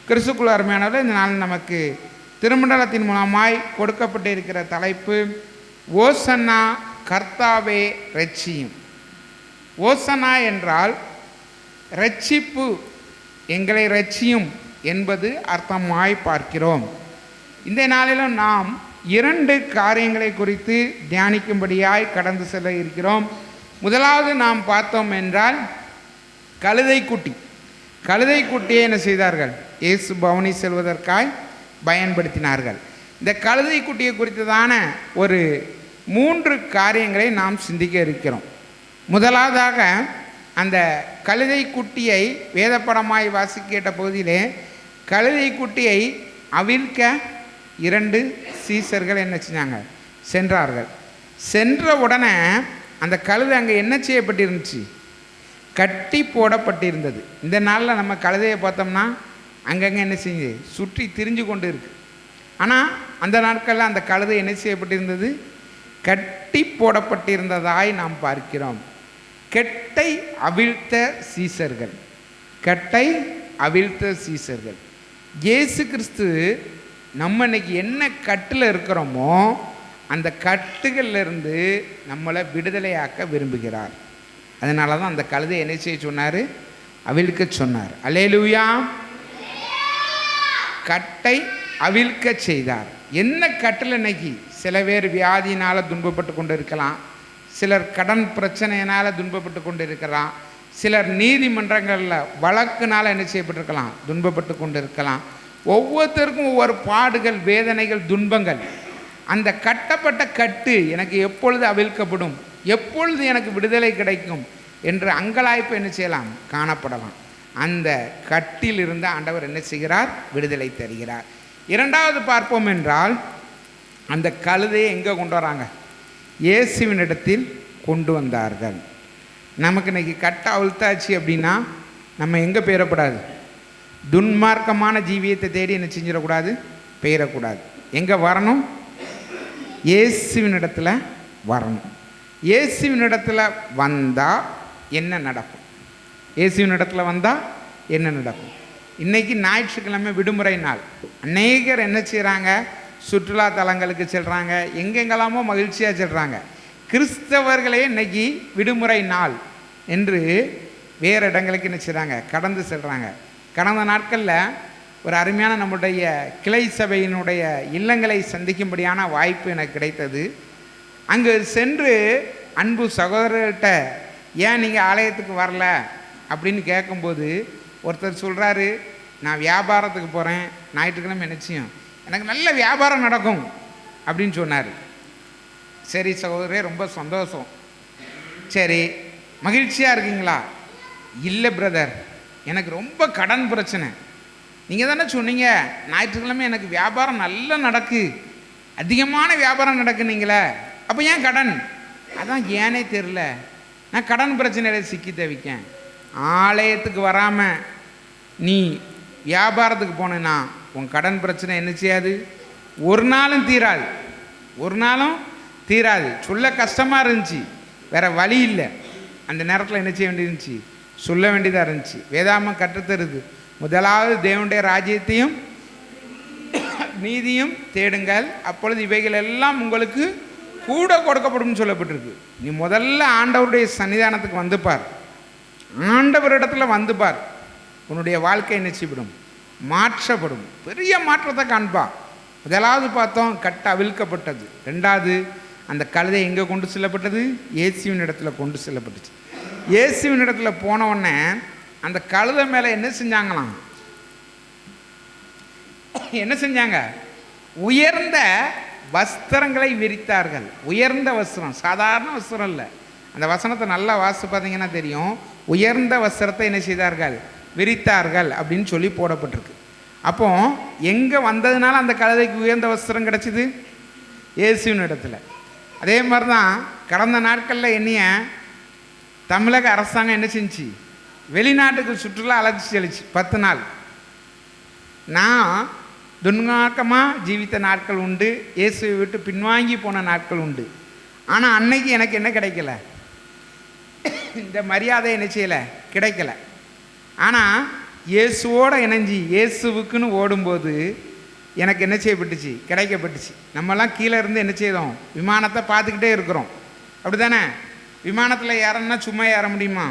கிறிஸ்துக்குள் அருமையானவர்கள், இந்த நாள் நமக்கு திருமண்டலத்தின் மூலமாய் கொடுக்கப்பட்டிருக்கிற தலைப்பு ஓசன்னா கர்த்தாவே ரட்சியும். ஓசன்னா என்றால் ரட்சிப்பு, எங்களை ரட்சியும் என்பது அர்த்தமாய் பார்க்கிறோம். இந்த நாளிலும் நாம் 2 காரியங்களை குறித்து தியானிக்கும்படியாய் கடந்து செல்ல இருக்கிறோம். முதலாவது நாம் பார்த்தோம் என்றால் கழுதை குட்டியை என்ன செய்தார்கள்? இயேசு பவனி செல்வதற்காய் பயன்படுத்தினார்கள். இந்த கழுதை குட்டியை குறித்ததான ஒரு 3 காரியங்களை நாம் சிந்திக்க இருக்கிறோம். முதலாவதாக அந்த கழுதை குட்டியை வேதப்படமாய் வாசிக்கிட்ட பகுதியிலே கழுதை குட்டியை அவிழ்க்க 2 சீசர்கள் என்ன செஞ்சாங்க? சென்றார்கள். சென்ற உடனே அந்த கழுதை அங்கே என்ன செய்யப்பட்டிருந்துச்சு? கட்டி போடப்பட்டிருந்தது. இந்த நாளில் நம்ம கழுதையை பார்த்தோம்னா அங்கங்கே என்ன செஞ்சு சுற்றி திரிஞ்சு கொண்டு இருக்கு. ஆனால் அந்த நாட்களில் அந்த கழுதை என்ன செய்யப்பட்டிருந்தது? கட்டி போடப்பட்டிருந்ததாய் நாம் பார்க்கிறோம். கட்டை அவிழ்த்த சீசர்கள். இயேசு கிறிஸ்து நம்ம இன்னைக்கு என்ன கட்டில் இருக்கிறோமோ அந்த கட்டுகளிலிருந்து நம்மளை விடுதலையாக்க விரும்புகிறார். அதனால தான் அந்த கழுதை என்ன செய்ய சொன்னார்? அவிழ்க்க சொன்னார். அல்லேலூயா. கட்டை அவிழ்க்க செய்தார். என்ன கட்டில்? இன்னைக்கு சில பேர் வியாதியினால் துன்பப்பட்டு கொண்டு இருக்கலாம், சிலர் கடன் பிரச்சனையினால் துன்பப்பட்டு கொண்டு இருக்கலாம், சிலர் நீதிமன்றங்களில் வழக்குனால் என்ன செய்யப்பட்டிருக்கலாம்? துன்பப்பட்டு கொண்டு இருக்கலாம். ஒவ்வொருத்தருக்கும் ஒவ்வொரு பாடுகள், வேதனைகள், துன்பங்கள். அந்த கட்டப்பட்ட கட்டு எனக்கு எப்பொழுது அவிழ்க்கப்படும், எப்பொழுது எனக்கு விடுதலை கிடைக்கும் என்று அங்கலாய்ப்பு என்ன செய்யலாம்? காணப்படலாம். அந்த கட்டில் இருந்த ஆண்டவர் என்ன செய்கிறார்? விடுதலை தருகிறார். இரண்டாவது பார்ப்போம் என்றால் அந்த கழுதையை எங்கே கொண்டு வராங்க? இயேசுவின் இடத்தில் கொண்டு வந்தார்கள். நமக்கு இன்னைக்கு கட்ட அவிழ்த்தாச்சு அப்படின்னா நம்ம எங்கே பெயரக்கூடாது? துன்மார்க்கமான ஜீவியத்தை தேடி என்ன செஞ்சிடக்கூடாது? பெயரக்கூடாது. எங்கே வரணும்? இயேசுவின் இடத்துல வரணும். இயேசுவின் இடத்துல வந்தால் என்ன நடக்கும்? இயேசுவின் இடத்துல வந்தால் என்ன நடக்கும்? இன்றைக்கி ஞாயிற்றுக்கிழமை விடுமுறை நாள். அநேகர் என்ன செய்கிறாங்க? சுற்றுலா தலங்களுக்கு செல்கிறாங்க, எங்கெங்கெல்லாமோ மகிழ்ச்சியாக செல்கிறாங்க. கிறிஸ்தவர்களே இன்னைக்கு விடுமுறை நாள் என்று வேறு இடங்களுக்கு என்ன செய்கிறாங்க? கடந்து செல்கிறாங்க. கடந்த நாட்களில் ஒரு அருமையான நம்முடைய கிளை சபையினுடைய இல்லங்களை சந்திக்கும்படியான வாய்ப்பு எனக்கு கிடைத்தது. அங்கு சென்று அன்பு சகோதரர்கிட்ட ஏன் நீங்கள் ஆலயத்துக்கு வரல அப்படின்னு கேட்கும்போது ஒருத்தர் சொல்கிறாரு, நான் வியாபாரத்துக்கு போகிறேன், ஞாயிற்றுக்கிழமை நிச்சயம் எனக்கு நல்ல வியாபாரம் நடக்கும் அப்படின்னு சொன்னார். சரி சகோதரரே, ரொம்ப சந்தோஷம். சரி, மகிழ்ச்சியாக இருக்கீங்களா? இல்லை பிரதர், எனக்கு ரொம்ப கடன் பிரச்சனை. நீங்கள் தானே சொன்னீங்க ஞாயிற்றுக்கிழமை எனக்கு வியாபாரம் நல்லா நடக்கு, அதிகமான வியாபாரம் நடக்குனீங்களே, அப்போ ஏன் கடன்? அதான் ஏனே தெரில, நான் கடன் பிரச்சனையில் சிக்கி தவிக்கேன். ஆலயத்துக்கு வராமல் நீ வியாபாரத்துக்கு போனேன்னா உன் கடன் பிரச்சனை என்ன செய்யாது? ஒரு நாளும் தீராது. சொல்ல கஷ்டமாக இருந்துச்சு, வேறு வழி இல்லை. அந்த நேரத்தில் என்ன செய்ய வேண்டியிருந்துச்சு? சொல்ல வேண்டியதாக இருந்துச்சு. வேதாமம் கற்றுத்தருது, முதலாவது தேவனுடைய ராஜ்யத்தையும் நீதியும் தேடுங்கள், அப்பொழுது இவைகள் எல்லாம் உங்களுக்கு கூட கொடுக்கப்படும் சொல்லப்பட்டிருக்கு. நீ முதல்ல ஆண்டவருடைய சன்னிதானத்துக்கு வந்து பார், ஆண்டவரிடத்துல வந்து பார், உன்னுடைய வாழ்க்கை என்ன செய்யப்படும்? மாற்றப்படும். பெரிய மாற்றத்தை காண்பா. முதலாவது பார்த்தோம், கட்ட அவிழ்க்கப்பட்டது. ரெண்டாவது, அந்த கழுதை எங்கே கொண்டு செல்லப்பட்டது? இயேசுவின் இடத்துல கொண்டு செல்லப்பட்டுச்சு. இயேசுவின் இடத்துல போன உடனே அந்த கழுதை மேலே என்ன செஞ்சாங்களாம்? என்ன செஞ்சாங்க? உயர்ந்த வஸ்திரங்களை விரித்தார்கள். உயர்ந்த வஸ்திரம், சாதாரண வஸ்திரம் இல்லை. அந்த வசனத்தை நல்லா வாசித்து பார்த்தீங்கன்னா தெரியும். உயர்ந்த வஸ்திரத்தை என்ன செய்தார்கள்? விரித்தார்கள் அப்படின்னு சொல்லி போடப்பட்டிருக்கு. அப்போ எங்கே வந்ததுனால அந்த கழுதைக்கு உயர்ந்த வஸ்திரம் கிடச்சிது? இயேசுவின் இடத்துல. அதே மாதிரி தான் கடந்த நாட்களில் என்னைய தமிழக அரசாங்கம் என்ன செஞ்சு? வெளிநாட்டுக்கு சுற்றுலா அழைச்சி செலுச்சு 10 நாள். நான் துன்மார்க்கமாக ஜீவித்த நாட்கள் உண்டு, இயேசுவை விட்டு பின்வாங்கி போன நாட்கள் உண்டு. ஆனால் அன்னைக்கு எனக்கு என்ன கிடைக்கல? இந்த மரியாதை என்ன செய்யலை? கிடைக்கல. ஆனால் இயேசுவோடு இணைஞ்சி இயேசுவுக்குன்னு ஓடும்போது எனக்கு என்ன செய்யப்பட்டுச்சு? கிடைக்கப்பட்டுச்சு. நம்மலாம் கீழே இருந்து என்ன செய்தோம்? விமானத்தை பார்த்துக்கிட்டே இருக்கிறோம், அப்படி தானே? விமானத்தில் ஏறணும்னா சும்மா ஏற முடியுமா?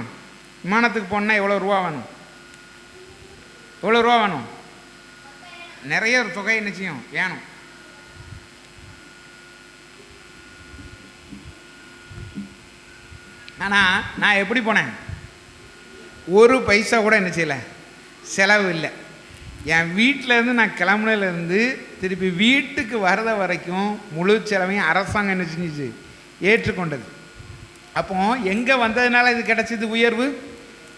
விமானத்துக்கு போனால் எவ்வளோ ரூபா வேணும்? எவ்வளோ ரூபா வேணும்? நிறைய தொகை என்ன செய்யும்? வேணும். ஆனால் நான் எப்படி போனேன்? ஒரு பைசா கூட என்ன செய்யலை, செலவு இல்லை. என் வீட்டிலேருந்து நான் கிளம்புனதுலேருந்து திருப்பி வீட்டுக்கு வரத வரைக்கும் முழு செலவையும் அரசாங்கம் என்ன செஞ்சிச்சு? ஏற்றுக்கொண்டது. அப்போ எங்கே வந்ததுனால இது கிடச்சிது உயர்வு?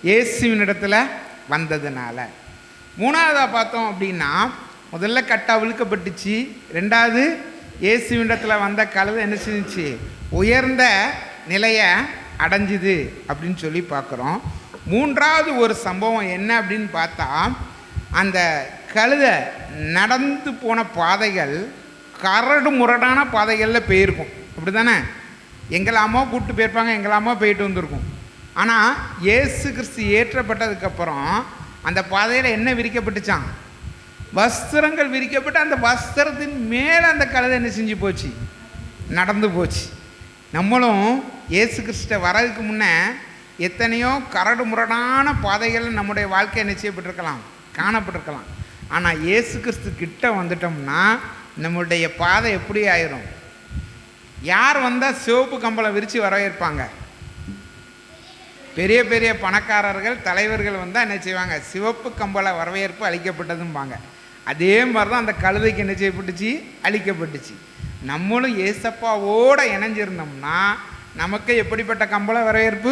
இயேசுவின் இடத்துல வந்ததுனால. மூணாவதாக பார்த்தோம் அப்படின்னா, முதல்ல கட்டா விழுக்கப்பட்டுச்சு. ரெண்டாவது இயேசுவின் இடத்துல வந்த கழுதை என்ன செஞ்சிச்சு? உயர்ந்த நிலையை அடைஞ்சிது அப்படின்னு சொல்லி பார்க்குறோம். மூன்றாவது ஒரு சம்பவம் என்ன அப்படின்னு பார்த்தா, அந்த கழுதை நடந்து போன பாதைகள் கரடு முரடான பாதைகளில் போயிருக்கும், அப்படி தானே? எங்கெல்லாமோ கூப்பிட்டு போயிருப்பாங்க, எங்கெல்லாமோ போயிட்டு வந்திருக்கும். ஆனால் இயேசு கிறிஸ்து ஏற்றப்பட்டதுக்கப்புறம் அந்த பாதையில் என்ன விரிக்கப்பட்டுச்சான்? வஸ்திரங்கள் விரிக்கப்பட்டு அந்த வஸ்திரத்தின் மேலே அந்த கழுதை என்ன செஞ்சு போச்சு? நடந்து போச்சு. நம்மளும் இயேசு கிறிஸ்துட்ட வரதுக்கு முன்னே எத்தனையோ கரடு முரடான பாதைகள் நம்முடைய வாழ்க்கை என்ன செய்யப்பட்டிருக்கலாம்? காணப்பட்டிருக்கலாம். ஆனால் இயேசு கிறிஸ்து கிட்ட வந்துட்டோம்னா நம்மளுடைய பாதை எப்படி ஆயிரும்? யார் வந்தால் சிவப்பு கம்பளம் விரித்து வரவேற்பாங்க? பெரிய பெரிய பணக்காரர்கள், தலைவர்கள் வந்தால் என்ன செய்வாங்க? சிவப்பு கம்பள வரவேற்பு அளிக்கப்பட்டதும்பாங்க. அதே மாதிரி தான் அந்த கழுதைக்கு என்ன செய்யப்பட்டுச்சு? அளிக்கப்பட்டுச்சு. நம்மளும் ஏசப்பாவோடு இணைஞ்சிருந்தோம்னா நமக்கு எப்படிப்பட்ட கம்பள வரவேற்பு?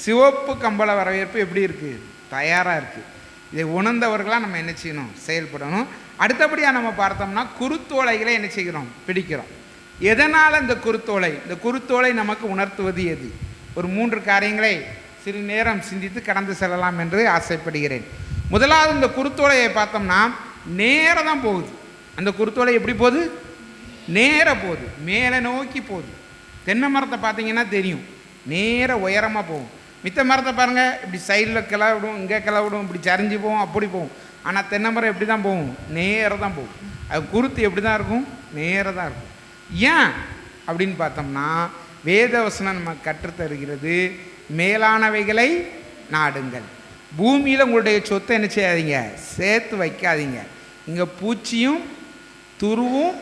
சிவப்பு கம்பள வரவேற்பு எப்படி இருக்குது? தயாராக இருக்குது. இதை உணர்ந்தவர்களாக நம்ம என்ன செய்யணும்? செயல்படணும். அடுத்தபடியாக நம்ம பார்த்தோம்னா குருத்தோலைகளை என்ன செய்கிறோம்? பிடிக்கிறோம். எதனால் இந்த குருத்தோலை? இந்த குருத்தோலை நமக்கு உணர்த்துவது எது? ஒரு 3 காரியங்களை சிறு நேரம் சிந்தித்து கடந்து செல்லலாம் என்று ஆசைப்படுகிறேன். முதலாவது, இந்த குருத்தோலையை பார்த்தோம்னா நேராக தான் போகுது. அந்த குருத்தோலை எப்படி போகுது? நேராக போகுது, மேலே நோக்கி போகுது. தென்னை மரத்தை பார்த்தீங்கன்னா தெரியும், நேராக உயரமாக போகும். மித்த மரத்தை பாருங்கள், இப்படி சைடில் கிளவிடும், இங்கே கிளவிடும், இப்படி சரிஞ்சு போகும், அப்படி போகும். ஆனால் தென்னை மரம் எப்படி தான் போகும்? நேராக தான் போகும். அது குருத்து எப்படி தான் இருக்கும்? நேராக தான் இருக்கும். ஏன் அப்படின்னு பார்த்தோம்னா, வேதவசனம் நம்ம கற்றுத்தருகிறது, மேலானவைகளை நாடுங்கள். பூமியில் உங்களுடைய சொத்தை என்ன செய்யாதீங்க? சேர்த்து வைக்காதீங்க. இங்கே பூச்சியும் துருவும்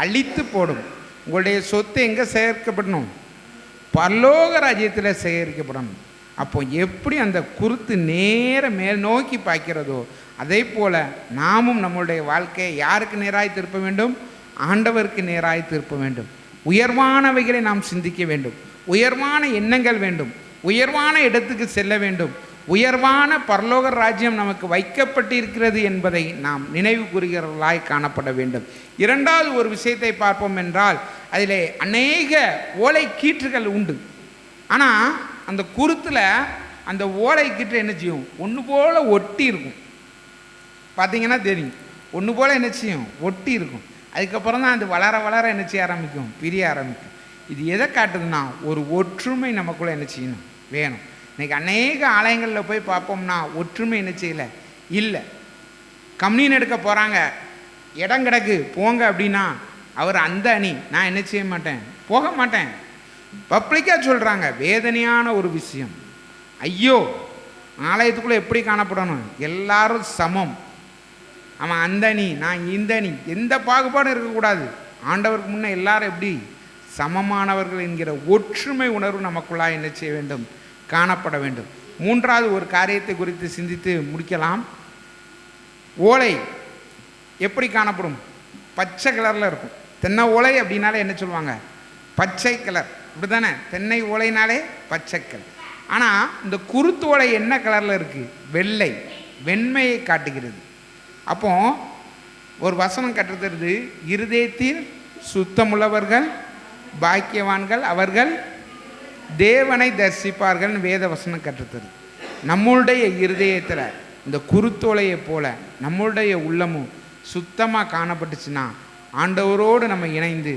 அழித்து போடும். உங்களுடைய சொத்து எங்கே சேர்க்கப்படணும்? பரலோக ராஜ்யத்தில் சேகரிக்கப்படணும். அப்போ எப்படி அந்த குருத்து நேர மேல் நோக்கி பார்க்கிறதோ அதே போல் நாமும் நம்மளுடைய வாழ்க்கையை யாருக்கு நேராய் திருப்ப வேண்டும்? ஆண்டவருக்கு நேராய் திருப்ப வேண்டும். உயர்வானவைகளை நாம் சிந்திக்க வேண்டும். உயர்வான எண்ணங்கள் வேண்டும். உயர்வான இடத்துக்கு செல்ல வேண்டும். உயர்வான பரலோக ராஜ்யம் நமக்கு வைக்கப்பட்டிருக்கிறது என்பதை நாம் நினைவு கூறுகிறவர்களாய் காணப்பட வேண்டும். இரண்டாவது ஒரு விஷயத்தை பார்ப்போம் என்றால், அதிலே அநேக ஓலை கீற்றுகள் உண்டு. ஆனால் அந்த குருத்தில் அந்த ஓலை கீற்று என்ன செய்யும்? ஒன்று போல் ஒட்டி இருக்கும். பார்த்தீங்கன்னா தெரியும், ஒன்று போல் என்ன செய்யும்? ஒட்டி இருக்கும். அதுக்கப்புறம் தான் அது வளர வளர என்ன செய்ய ஆரம்பிக்கும்? பிரிய ஆரம்பிக்கும். இது எதை காட்டுதுன்னா, ஒரு ஒற்றுமை நமக்குள்ளே என்ன செய்யணும்? வேணும். இன்றைக்கி அநேக ஆலயங்களில் போய் பார்ப்போம்னா ஒற்றுமை என்ன செய்யலை? இல்லை. கம்யூனியன் எடுக்க போகிறாங்க, இடம் கிடக்கு போங்க அப்படின்னா அவர் அந்த அணி, நான் என்ன செய்ய மாட்டேன்? போக மாட்டேன். பப்ளிக்காக சொல்கிறாங்க. வேதனையான ஒரு விஷயம். ஐயோ, ஆலயத்துக்குள்ளே எப்படி காணப்படணும்? எல்லாரும் சமம். அவன் அந்த அணி, நான் இந்த அணி, எந்த பாகுபாடும் இருக்கக்கூடாது. ஆண்டவருக்கு முன்னே எல்லாரும் எப்படி சமமானவர்கள் என்கிற ஒற்றுமை உணர்வு நமக்குள்ளாக என்ன செய்ய வேண்டும்? காணப்பட வேண்டும். மூன்றாவது ஒரு காரியத்தை குறித்து சிந்தித்து முடிக்கலாம். ஓலை எப்படி காணப்படும்? பச்சை கலரில் இருக்கும். தென்னை ஓலை அப்படின்னாலே என்ன சொல்லுவாங்க? பச்சை கலர், இப்படி தானே? தென்னை ஓலைனாலே பச்சை கலர். ஆனால் இந்த குருத்து ஓலை என்ன கலரில் இருக்குது? வெள்ளை, வெண்மையை காட்டுகிறது. அப்போ ஒரு வசனம் கற்றுத்தருது, இருதயத்தில் சுத்தமுள்ளவர்கள் பாக்கியவான்கள், அவர்கள் தேவனை தரிசிப்பார்கள். வேத வசனம் கற்றுத்தருது. நம்மளுடைய இருதயத்தில் இந்த குருத்தோலையை போல நம்மளுடைய உள்ளமும் சுத்தமாக காணப்பட்டுச்சுன்னா ஆண்டவரோடு நம்ம இணைந்து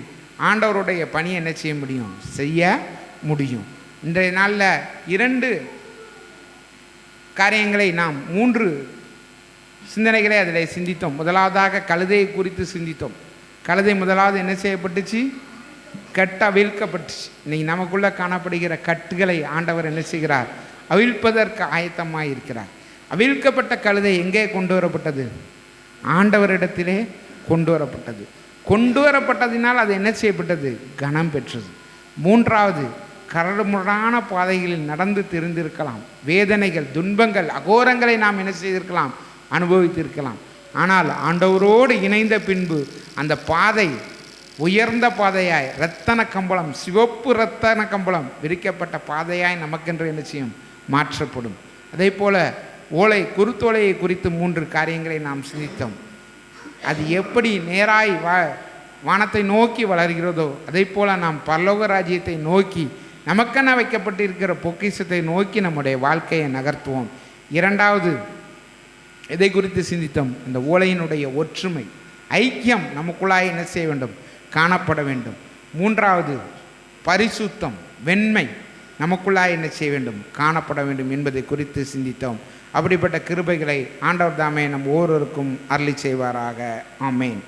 ஆண்டவருடைய பணியை என்ன செய்ய முடியும்? செய்ய முடியும். இன்றைய நாளில் 2 காரியங்களை நாம் 3 சிந்தனைகளை அதில் சிந்தித்தோம். முதலாவதாக கழுதையை குறித்து சிந்தித்தோம். கழுதை முதலாவது என்ன செய்யப்பட்டுச்சு? கட்டு அவிழ்க்கப்பட்டுச்சு. இன்னைக்கு நமக்குள்ளே காணப்படுகிற கட்டுகளை ஆண்டவர் என்ன செய்கிறார்? அவிழ்ப்பதற்கு ஆயத்தமாக இருக்கிறார். அவிழ்க்கப்பட்ட கழுதை எங்கே கொண்டு வரப்பட்டது? ஆண்டவரிடத்திலே கொண்டு வரப்பட்டது. கொண்டு வரப்பட்டதினால் அது என்ன செய்யப்பட்டது? கனம் பெற்றது. மூன்றாவது, கரடுமுரடான பாதைகளில் நடந்து தெரிந்திருக்கலாம். வேதனைகள், துன்பங்கள், அகோரங்களை நாம் என்ன செய்திருக்கலாம்? அனுபவித்திருக்கலாம். ஆனால் ஆண்டவரோடு இணைந்த பின்பு அந்த பாதை உயர்ந்த பாதையாய், இரத்தன கம்பளம், சிவப்பு இரத்தன கம்பளம் விரிக்கப்பட்ட பாதையாய் நமக்கென்று என்ன செய்யும்? மாற்றப்படும். அதே போல குருத்தோலையை குறித்து 3 காரியங்களை நாம் சிந்தித்தோம். அது எப்படி நேராய் வானத்தை நோக்கி வளர்கிறதோ அதே போல் நாம் பரலோக ராஜ்யத்தை நோக்கி நமக்கென வைக்கப்பட்டிருக்கிற பொக்கிஷத்தை நோக்கி நம்முடைய வாழ்க்கையை நகர்த்துவோம். இரண்டாவது, எதை குறித்து சிந்தித்தோம்? இந்த ஓலையினுடைய ஒற்றுமை, ஐக்கியம் நமக்குள்ளாய் என்ன செய்ய வேண்டும்? காணப்பட வேண்டும். மூன்றாவது, பரிசுத்தம், வெண்மை நமக்குள்ளாய் என்ன செய்ய வேண்டும்? காணப்பட வேண்டும் என்பதை குறித்து சிந்தித்தோம். அப்படிப்பட்ட கிருபைகளை ஆண்டவர் தாமே நம் ஒவ்வொருவருக்கும் அருளி செய்வாராக. ஆமேன்.